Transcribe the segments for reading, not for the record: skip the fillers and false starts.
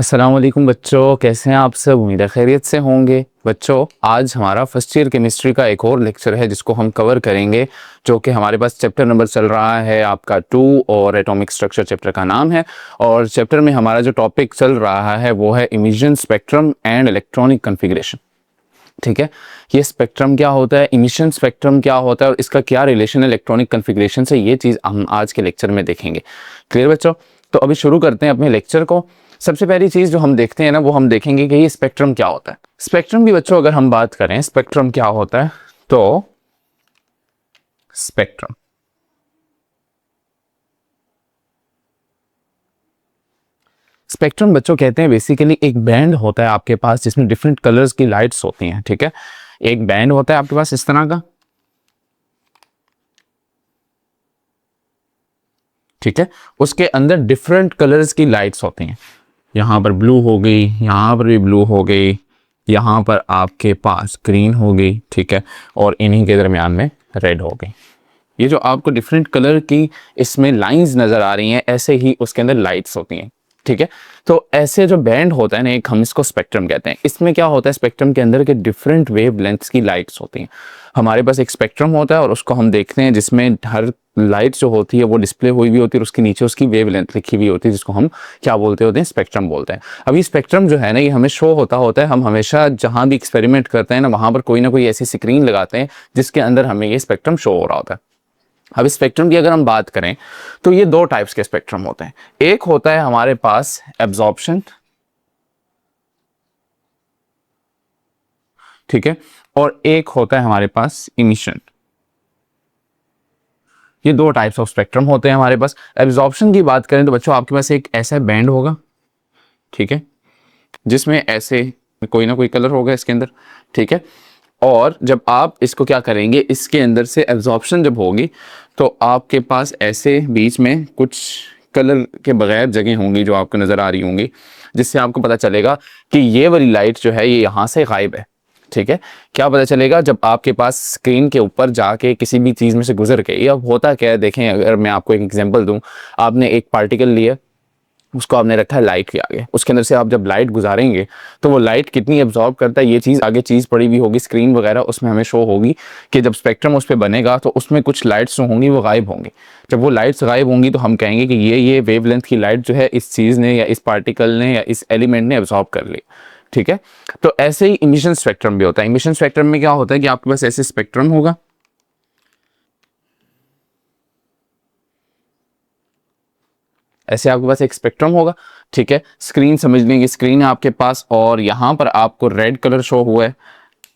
अस्सलाम वालेकुम बच्चों, कैसे हैं आप सब। उम्मीद है खैरियत से होंगे। बच्चों, आज हमारा फर्स्ट ईयर केमिस्ट्री का एक और लेक्चर है जिसको हम कवर करेंगे, जो कि हमारे पास चैप्टर नंबर चल रहा है आपका 2 और एटॉमिक स्ट्रक्चर चैप्टर का नाम है। और चैप्टर में हमारा जो टॉपिक चल रहा है वो है emission spectrum and electronic configuration. ठीक है, ये स्पेक्ट्रम क्या होता है, इमिशन स्पेक्ट्रम क्या होता है और इसका क्या रिलेशन है इलेक्ट्रॉनिक कन्फिग्रेशन से, ये चीज़ हम आज के लेक्चर में देखेंगे। क्लियर बच्चों? तो अभी शुरू करते हैं अपने लेक्चर को। सबसे पहली चीज़ जो हम देखते हैं ना, वो हम देखेंगे कि ये स्पेक्ट्रम क्या होता है। स्पेक्ट्रम की बच्चों अगर हम बात करें स्पेक्ट्रम क्या होता है, तो स्पेक्ट्रम स्पेक्ट्रम बच्चों कहते हैं बेसिकली एक बैंड होता है आपके पास जिसमें डिफरेंट कलर्स की लाइट्स होती हैं। ठीक है, एक बैंड होता है आपके पास इस तरह का। ठीक है, उसके अंदर डिफरेंट कलर्स की लाइट्स होती हैं। यहाँ पर ब्लू हो गई, यहाँ पर भी ब्लू हो गई, यहाँ पर आपके पास ग्रीन हो गई। ठीक है, और इन्हीं के दरमियान में रेड हो गई। ये जो आपको डिफरेंट कलर की इसमें लाइंस नज़र आ रही हैं, ऐसे ही उसके अंदर लाइट्स होती हैं। ठीक है, तो ऐसे जो बैंड होता है ना, एक हम इसको स्पेक्ट्रम कहते हैं। इसमें क्या होता है, स्पेक्ट्रम के अंदर के डिफरेंट वेव लेंथ्स की लाइट्स होती हैं। हमारे पास एक स्पेक्ट्रम होता है और उसको हम देखते हैं जिसमें हर लाइट जो होती है वो डिस्प्ले हुई भी होती है और उसके नीचे उसकी वेव लेंथ लिखी हुई होती है, जिसको हम क्या बोलते होते हैं, स्पेक्ट्रम बोलते हैं। अभी स्पेक्ट्रम जो है ना, ये हमें शो होता है। हम हमेशा जहाँ भी एक्सपेरिमेंट करते हैं ना, वहाँ पर कोई ना कोई ऐसी स्क्रीन लगाते हैं जिसके अंदर हमें ये स्पेक्ट्रम शो हो रहा होता है। अब स्पेक्ट्रम की अगर हम बात करें तो ये दो टाइप्स के स्पेक्ट्रम होते हैं। एक होता है हमारे पास एब्जॉर्प्शन, ठीक है, और एक होता है हमारे पास इमिशन। ये दो टाइप्स ऑफ स्पेक्ट्रम होते हैं हमारे पास। एब्जॉर्प्शन की बात करें तो बच्चों आपके पास एक ऐसा बैंड होगा, ठीक है, जिसमें ऐसे कोई ना कोई कलर होगा इसके अंदर। ठीक है, और जब आप इसको क्या करेंगे, इसके अंदर से एब्जॉर्प्शन जब होगी तो आपके पास ऐसे बीच में कुछ कलर के बगैर जगह होंगी जो आपको नज़र आ रही होंगी, जिससे आपको पता चलेगा कि ये वाली लाइट जो है ये यहाँ से गायब है। ठीक है, क्या पता चलेगा, जब आपके पास स्क्रीन के ऊपर जाके किसी भी चीज़ में से गुजर गई। अब होता क्या है, देखें, अगर मैं आपको एक एग्जांपल दूं, आपने एक पार्टिकल लिया, उसको आपने रखा है लाइट के आगे, उसके अंदर से आप जब लाइट गुजारेंगे तो वो लाइट कितनी एब्जॉर्ब करता है, ये चीज़ आगे चीज़ पड़ी हुई होगी स्क्रीन वगैरह, उसमें हमें शो होगी कि जब स्पेक्ट्रम उस पर बनेगा तो उसमें कुछ लाइट्स जो होंगी वो गायब होंगी। जब वो लाइट्स गायब होंगी तो हम कहेंगे कि ये वेवलेंथ की लाइट जो है इस चीज़ ने या इस पार्टिकल ने या इस एलिमेंट ने एब्जॉर्ब कर ली। ठीक है, तो ऐसे ही इमिशन स्पेक्ट्रम भी होता है। इमिशन स्पेक्ट्रम में क्या होता है कि आपके पास ऐसे स्पेक्ट्रम होगा, ऐसे आपके पास एक स्पेक्ट्रम होगा। ठीक है, स्क्रीन समझ लेंगे, स्क्रीन है आपके पास और यहाँ पर आपको रेड कलर शो हुआ है,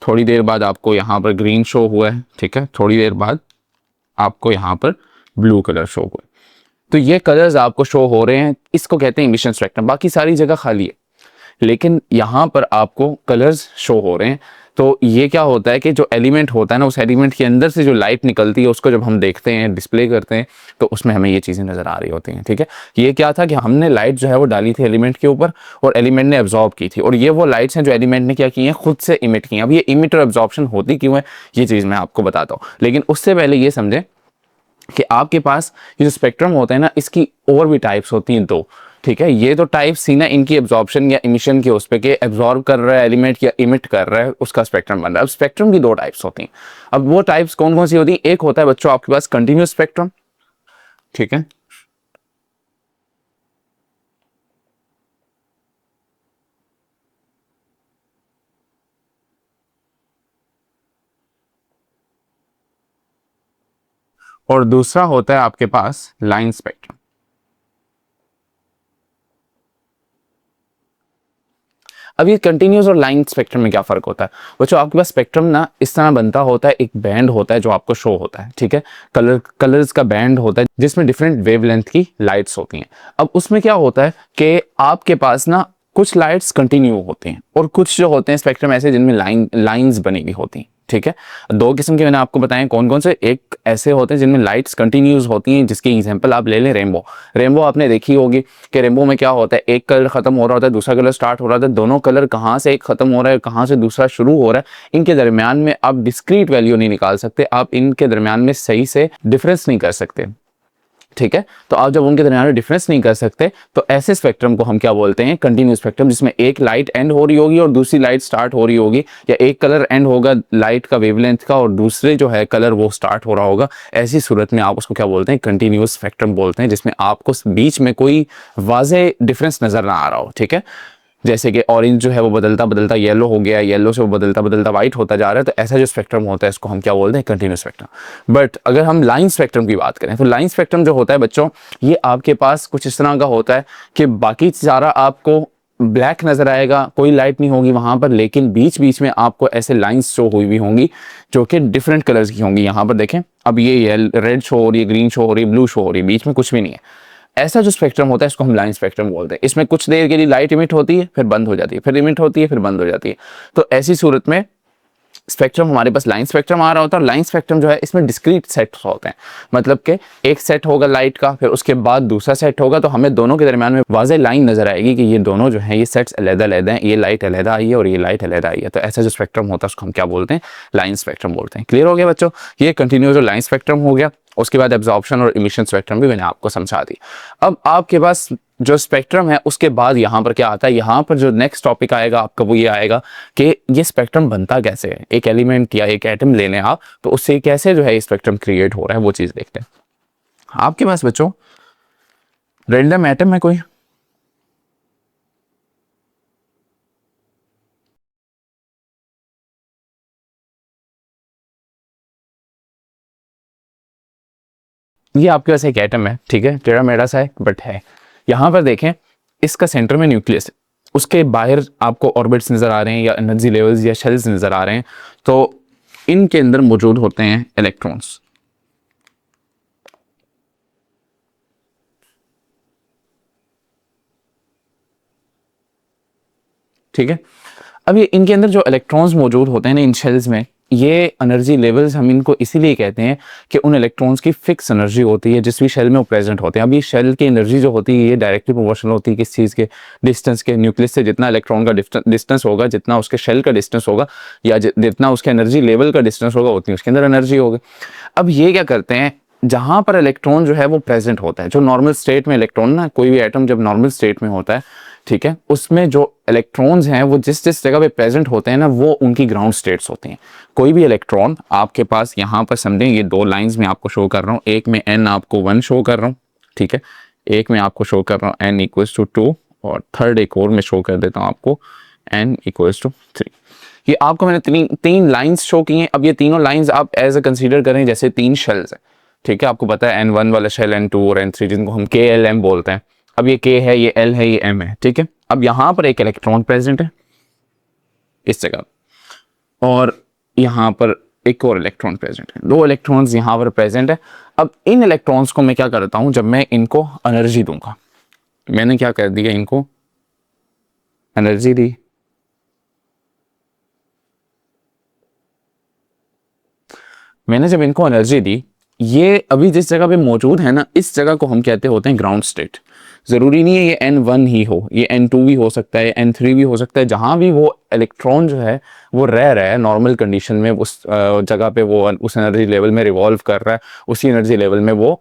थोड़ी देर बाद आपको यहाँ पर ग्रीन शो हुआ है। ठीक है, थोड़ी देर बाद आपको यहाँ पर ब्लू कलर शो हुआ है। तो ये कलर्स आपको शो हो रहे हैं, इसको कहते हैं इमिशन स्पेक्ट्रम। बाकी सारी जगह खाली है, लेकिन यहाँ पर आपको कलर्स शो हो रहे हैं। तो ये क्या होता है कि जो एलिमेंट होता है ना, उस एलिमेंट के अंदर से जो लाइट निकलती है उसको जब हम देखते हैं, डिस्प्ले करते हैं, तो उसमें हमें ये चीज़ें नज़र आ रही होती हैं। ठीक है, ये क्या था कि हमने लाइट जो है वो डाली थी एलिमेंट के ऊपर और एलिमेंट ने एब्जॉर्ब की थी, और ये वो लाइट्स हैं जो एलिमेंट ने क्या की हैं, खुद से इमिट की हैं। अब ये इमिट और एब्जॉर्प्शन होती क्यों है, ये चीज़ मैं आपको बताता हूँ, लेकिन उससे पहले ये समझें कि आपके पास ये जो स्पेक्ट्रम होता है ना, इसकी और भी टाइप्स होती हैं दो। ठीक है, ये तो टाइप्स थी ना इनकी एब्जॉर्प्शन या इमिशन के, उस पे के एब्जॉर्ब कर रहा है एलिमेंट या इमिट कर रहा है, उसका स्पेक्ट्रम बन रहा है। अब स्पेक्ट्रम की दो टाइप्स होती हैं। अब वो टाइप्स कौन कौन सी होती है, एक होता है बच्चों आपके पास कंटिन्यूस स्पेक्ट्रम, ठीक है, और दूसरा होता है आपके पास लाइन स्पेक्ट्रम। अब ये कंटिन्यूस और लाइन स्पेक्ट्रम में क्या फर्क होता है बच्चों, आपके पास स्पेक्ट्रम ना इस तरह बनता होता है, एक बैंड होता है जो आपको शो होता है। ठीक है, कलर्स का बैंड होता है जिसमें डिफरेंट वेवलेंथ की लाइट्स होती हैं। अब उसमें क्या होता है कि आपके पास ना कुछ लाइट्स कंटिन्यू होती हैं और कुछ जो होते हैं स्पेक्ट्रम ऐसे जिनमें लाइंस बनी हुई होती हैं। ठीक है, दो किस्म के मैंने आपको बताएं कौन कौन से। एक ऐसे होते हैं जिनमें लाइट्स कंटिन्यूस होती हैं, जिसकी एग्जांपल आप ले लें रेनबो। रेनबो आपने देखी होगी कि रेनबो में क्या होता है, एक कलर खत्म हो रहा होता है, दूसरा कलर स्टार्ट हो रहा होता है। दोनों कलर कहाँ से एक खत्म हो रहा है, कहाँ से दूसरा शुरू हो रहा है, इनके दरमियान में आप डिस्क्रीट वैल्यू नहीं निकाल सकते, आप इनके दरमियान में सही से डिफरेंस नहीं कर सकते। ठीक है। तो आप जब उनके दरमियान में डिफरेंस नहीं कर सकते तो ऐसे स्पेक्ट्रम को हम क्या बोलते हैं, कंटिन्यूस स्पेक्ट्रम, जिसमें एक लाइट एंड हो रही होगी और दूसरी लाइट स्टार्ट हो रही होगी, या एक कलर एंड होगा लाइट का वेवलेंथ का और दूसरे जो है कलर वो स्टार्ट हो रहा होगा। ऐसी सूरत में आप उसको क्या बोलते हैं, कंटिन्यूस स्पेक्ट्रम बोलते हैं, जिसमें आपको बीच में कोई वाज़ेह डिफरेंस नजर ना आ रहा हो। ठीक है, जैसे कि ऑरेंज जो है वो बदलता बदलता येलो हो गया, येलो से वो बदलता बदलता वाइट होता जा रहा है, तो ऐसा जो स्पेक्ट्रम होता है इसको हम क्या बोलते हैं, कंटिन्यूस स्पेक्ट्रम। बट अगर हम लाइन स्पेक्ट्रम की बात करें तो लाइन स्पेक्ट्रम जो होता है बच्चों, ये आपके पास कुछ इस तरह का होता है कि बाकी सारा आपको ब्लैक नजर आएगा, कोई लाइट नहीं होगी वहां पर, लेकिन बीच बीच में आपको ऐसे लाइंस शो हुई हुई होंगी जो कि डिफरेंट कलर्स की होंगी। यहाँ पर देखें, अब ये रेड शो हो रही है, ग्रीन शो हो रही है, ब्लू शो हो रही है, बीच में कुछ भी नहीं है। ऐसा जो स्पेक्ट्रम होता है इसको हम लाइन स्पेक्ट्रम बोलते हैं। इसमें कुछ देर के लिए लाइट इमिट होती है, फिर बंद हो जाती है, फिर इमिट होती है, फिर बंद हो जाती है। तो ऐसी सूरत में स्पेक्ट्रम हमारे पास लाइन स्पेक्ट्रम आ रहा होता है। और लाइन स्पेक्ट्रम जो है इसमें डिस्क्रीट सेट्स होते हैं, मतलब कि एक सेट होगा लाइट का, फिर उसके बाद दूसरा सेट होगा, तो हमें दोनों के दरमियान में वाज़ेह लाइन नजर आएगी कि ये दोनों जो है ये सेट्स अलग-अलग हैं, ये लाइट अलग आई है और ये लाइट अलग आई है। तो ऐसा जो स्पेक्ट्रम होता है उसको हम क्या बोलते हैं, लाइन स्पेक्ट्रम बोलते हैं। क्लियर हो गया बच्चों, ये कंटिन्यूस जो लाइन स्पेक्ट्रम हो गया। उसके बाद एब्जॉर्प्शन और इमिशन स्पेक्ट्रम भी मैंने आपको समझा दी। अब आपके पास जो स्पेक्ट्रम है उसके बाद यहाँ पर क्या आता है, यहाँ पर जो नेक्स्ट टॉपिक आएगा आपका वो ये आएगा कि ये स्पेक्ट्रम बनता कैसे है। एक एलिमेंट या एक एटम ले लें आप, तो उससे कैसे जो है स्पेक्ट्रम क्रिएट हो रहा है वो चीज़ देखते हैं। आपके पास बच्चों रैंडम एटम है कोई, ये आपके पास एक एटम है, ठीक है, टेढ़ा मेढ़ा सा है बट है। यहाँ पर देखें, इसका सेंटर में न्यूक्लियस है, उसके बाहर आपको ऑर्बिट्स नजर आ रहे हैं या एनर्जी लेवल्स या शेल्स नजर आ रहे हैं। तो इनके अंदर मौजूद होते हैं इलेक्ट्रॉन्स। ठीक है, अब ये इनके अंदर जो इलेक्ट्रॉन्स मौजूद होते हैं ना इन शेल्स में, ये एनर्जी लेवल्स हम इनको इसीलिए कहते हैं कि उन इलेक्ट्रॉन्स की फिक्स एनर्जी होती है जिस भी शेल में वो प्रेजेंट होते हैं। अब ये शेल की एनर्जी जो होती है ये डायरेक्टली प्रोपोर्शनल होती है किस चीज़ के, डिस्टेंस के। न्यूक्लियस से जितना इलेक्ट्रॉन का डिस्टेंस होगा, जितना उसके शेल का डिस्टेंस होगा, या जितना उसके एनर्जी लेवल का डिस्टेंस होगा, उतनी उसके अंदर एनर्जी होगी। अब ये क्या करते हैं, जहां पर इलेक्ट्रॉन जो है वो प्रेजेंट होता है, जो नॉर्मल स्टेट में इलेक्ट्रॉन ना, कोई भी एटम जब नॉर्मल स्टेट में होता है, ठीक है, उसमें जो इलेक्ट्रॉन्स हैं वो जिस जिस जगह पे प्रेजेंट होते हैं ना, वो उनकी ग्राउंड स्टेट्स होती हैं। कोई भी इलेक्ट्रॉन आपके पास यहाँ पर समझें, ये दो लाइंस में आपको शो कर रहा हूँ, एक में n आपको 1 शो कर रहा हूँ, ठीक है, एक में आपको शो कर रहा हूँ n इक्वल्स टू 2, और थर्ड एक और में शो कर देता हूँ आपको n इक्वल्स टू 3। ये आपको मैंने तीन लाइंस शो की हैं। अब ये तीनों लाइंस आप एज ए कंसीडर करें जैसे 3 शेल्स हैं, ठीक है, आपको पता है n1 वाला शेल, n2 और n3, जिनको हम KLM बोलते हैं। अब ये K है, ये L है, ये M है, ठीक है। अब यहाँ पर एक इलेक्ट्रॉन प्रेजेंट है इस जगह, और यहाँ पर एक और इलेक्ट्रॉन प्रेजेंट है, 2 इलेक्ट्रॉन्स यहाँ पर प्रेजेंट है। अब इन इलेक्ट्रॉन्स को मैं क्या करता हूँ, जब मैं इनको एनर्जी दूंगा, मैंने क्या कर दिया, इनको एनर्जी दी, मैंने जब इनको एनर्जी दी, ये अभी जिस जगह पे मौजूद है ना, इस जगह को हम कहते होते हैं ग्राउंड स्टेट। ज़रूरी नहीं है ये n1 ही हो, ये n2 भी हो सकता है, n3 भी हो सकता है। जहाँ भी वो इलेक्ट्रॉन जो है वो रह रहा है नॉर्मल कंडीशन में, उस जगह पे वो उस एनर्जी लेवल में रिवॉल्व कर रहा है, उसी एनर्जी लेवल में वो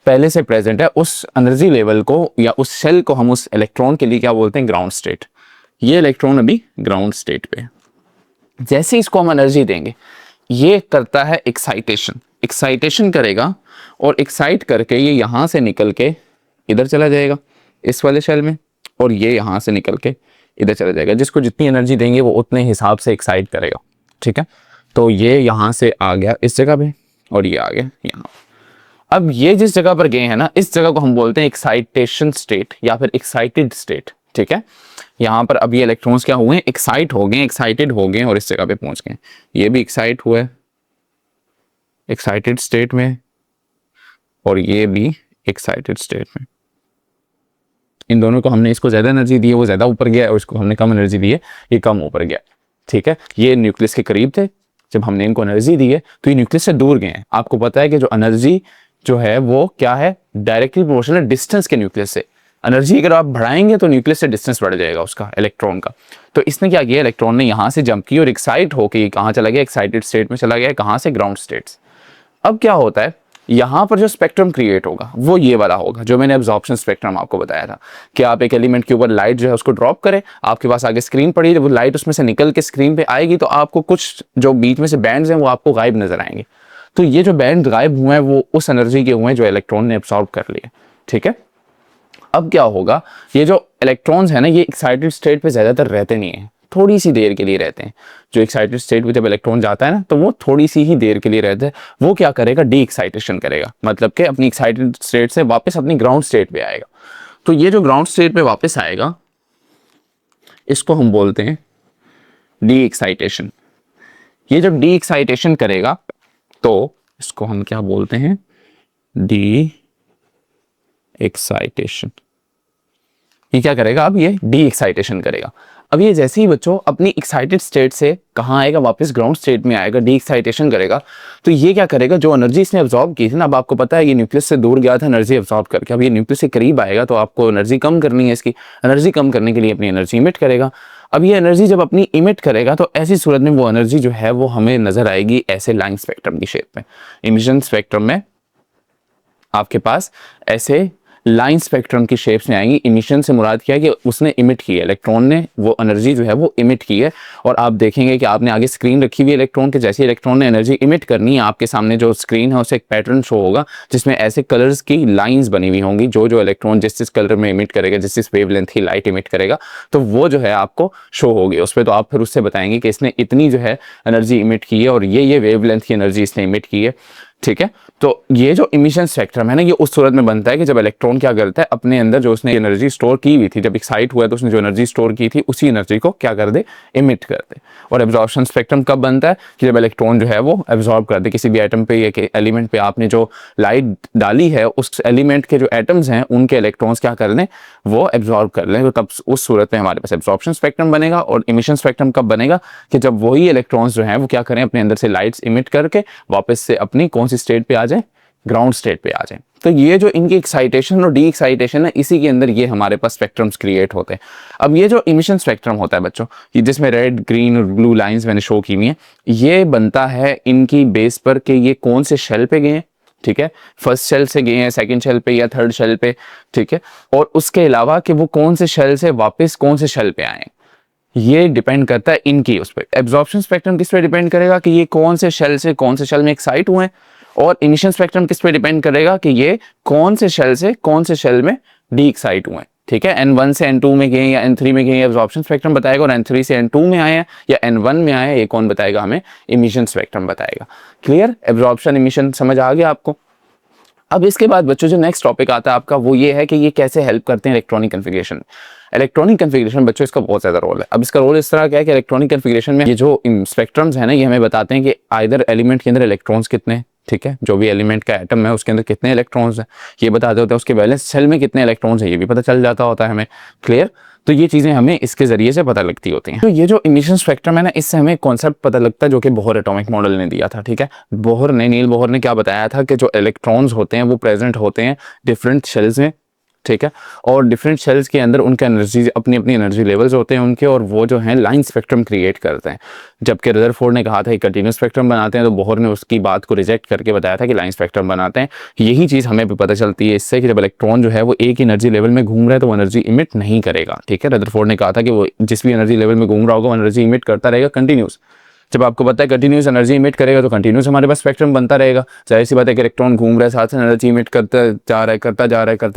पहले से प्रेजेंट है, उस एनर्जी लेवल को या उस शेल को हम उस इलेक्ट्रॉन के लिए क्या बोलते हैं, ग्राउंड स्टेट। ये इलेक्ट्रॉन अभी ग्राउंड स्टेट पे। जैसे इसको हम एनर्जी देंगे, ये करता है एक्साइटेशन करेगा, और एक्साइट करके ये यहाँ से निकल के इधर चला जाएगा इस वाले शेल में, और ये यहाँ से निकल के इधर चला जाएगा। जिसको जितनी एनर्जी देंगे वो उतने हिसाब से एक्साइट करेगा, ठीक है। तो ये यहाँ से आ गया इस जगह पे, और ये आ गया यहाँ। अब ये जिस जगह पर गए हैं ना, इस जगह को हम बोलते हैं एक्साइटेशन स्टेट या फिर एक्साइटेड स्टेट, ठीक है। यहाँ पर अब ये इलेक्ट्रॉन्स क्या हुए, एक्साइट हो गए, एक्साइटेड हो गए और इस जगह पे पहुंच गए। ये भी एक्साइट हुआ है एक्साइटेड स्टेट में, और ये भी एक्साइटेड स्टेट में। इन दोनों को हमने, इसको ज्यादा एनर्जी दी है, वो ज्यादा ऊपर गया, और इसको हमने कम एनर्जी दी है, ये कम ऊपर गया, ठीक है। ये न्यूक्लियस के करीब थे, जब हमने इनको एनर्जी दी है तो ये न्यूक्लियस से दूर गए हैं। आपको पता है कि जो एनर्जी जो है वो क्या है, डायरेक्टली प्रोपोर्शनल डिस्टेंस के न्यूक्लियस से। एनर्जी अगर आप बढ़ाएंगे तो न्यूक्लियस से डिस्टेंस बढ़ जाएगा उसका, इलेक्ट्रॉन का। तो इसने क्या किया, इलेक्ट्रॉन ने यहाँ से जंप की और एक्साइट होकर कहाँ चला गया, एक्साइटेड स्टेट में चला गया। कहाँ से, ग्राउंड स्टेट्स। अब क्या होता है, यहाँ पर जो स्पेक्ट्रम क्रिएट होगा वो ये वाला होगा, जो मैंने एब्जॉर्प्शन स्पेक्ट्रम आपको बताया था कि आप एक एलिमेंट के ऊपर लाइट जो है उसको ड्रॉप करें, आपके पास आगे स्क्रीन पड़ी है, जब वो लाइट उसमें से निकल के स्क्रीन पे आएगी तो आपको कुछ जो बीच में से बैंड्स हैं वो आपको गायब नजर आएंगे। तो ये जो बैंड गायब हुए हैं वो उस एनर्जी के हुए हैं जो इलेक्ट्रॉन ने एब्सॉर्ब कर लिया। ठीक है, अब क्या होगा, ये जो इलेक्ट्रॉन्स है ना ये एक्साइटेड स्टेट पे ज्यादातर रहते नहीं है, थोड़ी सी देर के लिए रहते हैं। जो एक्साइटेड स्टेट में जब इलेक्ट्रॉन जाता है ना तो वो थोड़ी सी ही देर के लिए रहता है। वो क्या करेगा, डी एक्साइटेशन करेगा, मतलब कि अपनी एक्साइटेड स्टेट से वापस अपनी ग्राउंड स्टेट पे आएगा। तो ये जो ग्राउंड स्टेट पे वापस आएगा इसको हम बोलते हैं डी एक्साइटेशन। ये जब डी एक्साइटेशन करेगा तो इसको हम क्या बोलते हैं, डी एक्साइटेशन। ये क्या करेगा, अब ये डी एक्साइटेशन करेगा। अब ये जैसे ही बच्चों अपनी एक्साइटेड स्टेट से कहाँ आएगा, वापस ग्राउंड स्टेट में आएगा, डी एक्साइटेशन करेगा। तो ये क्या करेगा, जो एनर्जी इसने अब्सॉर्ब की थी ना, अब आपको पता है ये न्यूक्लियस से दूर गया था एनर्जी अब्सॉर्ब करके, अब ये न्यूक्लियस से करीब आएगा तो आपको एनर्जी कम करनी है, इसकी एनर्जी कम करने के लिए अपनी एनर्जी इमिट करेगा। अब ये एनर्जी जब अपनी इमिट करेगा तो ऐसी सूरत में वो एनर्जी जो है वो हमें नजर आएगी ऐसे लाइन स्पेक्ट्रम की शेप में। इमिशन स्पेक्ट्रम में आपके पास ऐसे लाइन स्पेक्ट्रम की शेप्स में आएंगी। इमिशन से मुराद क्या है कि उसने इमिट की है, इलेक्ट्रॉन ने वो एनर्जी जो है वो इमिट की है। और आप देखेंगे कि आपने आगे स्क्रीन रखी हुई है इलेक्ट्रॉन के, जैसे इलेक्ट्रॉन ने एनर्जी इमिट करनी है आपके सामने जो स्क्रीन है उसे एक पैटर्न शो होगा जिसमें ऐसे कलर्स की लाइंस बनी हुई होंगी। जो इलेक्ट्रॉन जिस कलर में इमिट करेगा, जिस वेवलेंथ की लाइट इमिट करेगा तो वो जो है आपको शो होगी उस पर। तो आप फिर उससे बताएंगे कि इसने इतनी जो है एनर्जी इमिट की है और ये वेवलेंथ की एनर्जी इसने इमिट की है। ठीक है, तो ये जो इमिशन स्पेक्ट्रम है ना ये उस सूरत में बनता है कि जब इलेक्ट्रॉन क्या करता है, अपने अंदर जो उसने एनर्जी स्टोर की हुई थी, जब एक्साइट हुआ तो उसने जो एनर्जी स्टोर की थी उसी एनर्जी को क्या कर दे, इमिट कर दे। और एब्जॉर्प्शन स्पेक्ट्रम कब बनता है कि जब इलेक्ट्रॉन जो है वो एब्जॉर्ब कर दे किसी भी एटम पे या एलिमेंट पे आपने जो लाइट डाली है उस एलिमेंट के जो एटम्स हैं उनके इलेक्ट्रॉन्स क्या कर लें, वो एब्जॉर्ब कर लें। तो तब उस सूरत में हमारे पास एब्जॉर्प्शन स्पेक्ट्रम बनेगा। और इमिशन स्पेक्ट्रम कब बनेगा कि जब वही इलेक्ट्रॉन्स जो हैं वो क्या करें, अपने अंदर से लाइट्स इमिट करके वापस से अपनी कौन सी स्टेट पे आ जाए, ग्राउंड स्टेट पे आ जाए। तो ये जो इनकी एक्साइटेशन और डी एक्साइटेशन है इसी के अंदर ये हमारे पास स्पेक्ट्रम्स क्रिएट होते हैं। अब ये जो इमिशन स्पेक्ट्रम होता है बच्चों, ये जिसमें रेड, ग्रीन और ब्लू लाइंस मैंने शो की हुई हैं, ये बनता है इनकी बेस पर कि ये कौन से शेल पे गए हैं। ठीक है, फर्स्ट शेल से गए हैं, सेकंड शेल पे या थर्ड शेल पे। ठीक है, और उसके अलावा कि वो कौन से शेल से वापस कौन से शेल पे आए, ये डिपेंड करता है इनकी उस पर। एब्जॉर्प्शन स्पेक्ट्रम किस पे डिपेंड करेगा कि ये कौन से शेल से कौन से शेल में एक्साइट हुए हैं। और इमिशन स्पेक्ट्रम किस पे डिपेंड करेगा कि ये कौन से शेल से कौन से शेल में डी एक्साइट हुए हैं। ठीक है, N1 से N2 में गए या N3 में गए, एब्जॉर्प्शन स्पेक्ट्रम बताएगा। और N3 से N2 में आए हैं या N1 में आए हैं, ये कौन बताएगा हमें, इमिशन स्पेक्ट्रम बताएगा। क्लियर, एब्जॉर्प्शन इमिशन समझ आ गया आपको। अब इसके बाद बच्चों जो नेक्स्ट टॉपिक आता है आपका वो ये है कि ये कैसे हेल्प करते हैं इलेक्ट्रॉनिक कन्फिगरेशन। इलेक्ट्रॉनिक कन्फिगरेशन बच्चों इसका बहुत ज़्यादा रोल है। अब इसका रोल इस तरह का है कि इलेक्ट्रॉनिक कन्फिगरेशन में ये जो स्पेक्ट्रम्स है ना ये हमें बताते हैं कि आइदर एलिमेंट के अंदर इलेक्ट्रॉन्स कितने, ठीक है, जो भी एलिमेंट का एटम है उसके अंदर कितने इलेक्ट्रॉन्स हैं ये बताते होते हैं, उसके वैलेंस सेल में कितने इलेक्ट्रॉन्स हैं ये भी पता चल जाता होता है हमें। क्लियर, तो ये चीज़ें हमें इसके जरिए से पता लगती होती हैं। तो ये जो इमिशन स्पेक्ट्रम है ना इससे हमें कॉन्सेप्ट पता लगता है जो कि बोहर एटॉमिक मॉडल ने दिया था। ठीक है, नील बोहर ने क्या बताया था कि जो इलेक्ट्रॉन्स होते हैं वो प्रेजेंट होते हैं डिफरेंट शेल्स में। ठीक है, और डिफरेंट शेल्स के अंदर उनका एनर्जी अपनी अपनी एनर्जी लेवल्स होते हैं उनके, और वो जो हैं लाइन स्पेक्ट्रम क्रिएट करते हैं। जबकि रदरफोर्ड ने कहा था कि कंटिन्यूस स्पेक्ट्रम बनाते हैं, तो बोहर ने उसकी बात को रिजेक्ट करके बताया था कि लाइन स्पेक्ट्रम बनाते हैं। यही चीज़ हमें भी पता चलती है इससे कि जब इलेक्ट्रॉन जो है वो एक एनर्जी लेवल में घूम रहा है तो वो एनर्जी इमिट नहीं करेगा। ठीक है, रदरफोर्ड ने कहा था कि वो जिस भी एनर्जी लेवल में घूम रहा होगा वो एनर्जी इमिट करता रहेगा कंटिन्यूस। जब आपको पता है कंटिन्यूस एनर्जी इमिट करेगा तो कंटिन्यूस हमारे पास स्पेक्ट्रम बनता रहेगा। जाहिर सी बात है कि इलेक्ट्रॉन घूम रहा है साथ एनर्जी इमिट करता जा रहा है करता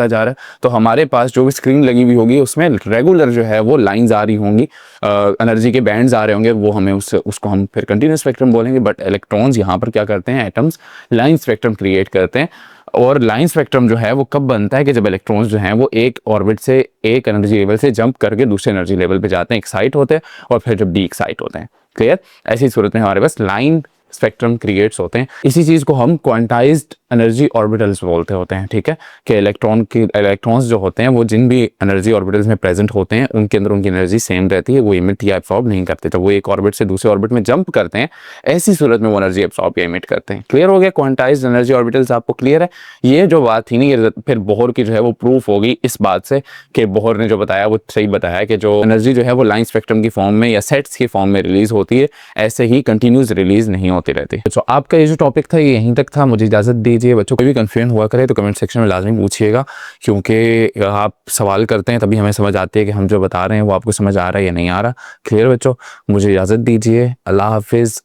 जा रहा है, तो हमारे पास जो भी स्क्रीन लगी हुई होगी उसमें रेगुलर जो है वो लाइंस आ रही होंगी, एनर्जी के बैंड्स आ रहे होंगे, वो हमें उसको हम फिर कंटिन्यूस स्पेक्ट्रम बोलेंगे। बट इलेक्ट्रॉन्स यहाँ पर क्या करते हैं, एटम्स लाइन स्पेक्ट्रम क्रिएट करते हैं। और लाइन स्पेक्ट्रम जो है वो कब बनता है कि जब इलेक्ट्रॉन्स जो हैं वो एक ऑर्बिट से एक एनर्जी लेवल से जंप करके दूसरे एनर्जी लेवल पे जाते हैं, एक्साइट होते हैं, और फिर जब डी एक्साइट होते हैं। क्लियर, ऐसी सूरत में हमारे पास लाइन स्पेक्ट्रम क्रिएट्स होते हैं। इसी चीज़ को हम क्वांटाइज्ड एनर्जी ऑर्बिटल्स बोलते होते हैं। ठीक है, कि इलेक्ट्रॉन्स जो होते हैं वो जिन भी एनर्जी ऑर्बिटल्स में प्रेजेंट होते हैं उनके अंदर उनकी एनर्जी सेम रहती है, वो इमिट या एब्सॉर्ब नहीं करते। जब वो एक ऑर्बिट से दूसरे ऑर्बिट में जंप करते हैं ऐसी सूरत में वो एनर्जी एब्सॉर्ब या इमिट करते हैं। क्लियर हो गया, क्वांटाइज्ड एनर्जी ऑर्बिटल्स आपको क्लियर है। ये जो बात थी ना ये फिर बोहर की जो है वो प्रूफ होगी इस बात से कि बोहर ने जो बताया वो सही बताया कि जो एनर्जी जो है वो लाइन स्पेक्ट्रम की फॉर्म में या सेट्स की फॉर्म में रिलीज होती है, ऐसे ही कंटिन्यूस रिलीज नहीं होती रहती। तो आपका ये जो टॉपिक था ये यहीं तक था। मुझे इजाजत दी दीजिए। बच्चों कोई भी कंफ्यूजन हुआ करे तो कमेंट सेक्शन में लाजमी पूछिएगा, क्योंकि आप सवाल करते हैं तभी हमें समझ आती है कि हम जो बता रहे हैं वो आपको समझ आ रहा है या नहीं आ रहा। क्लियर बच्चों, मुझे इजाज़त दीजिए। अल्लाह हाफिज़।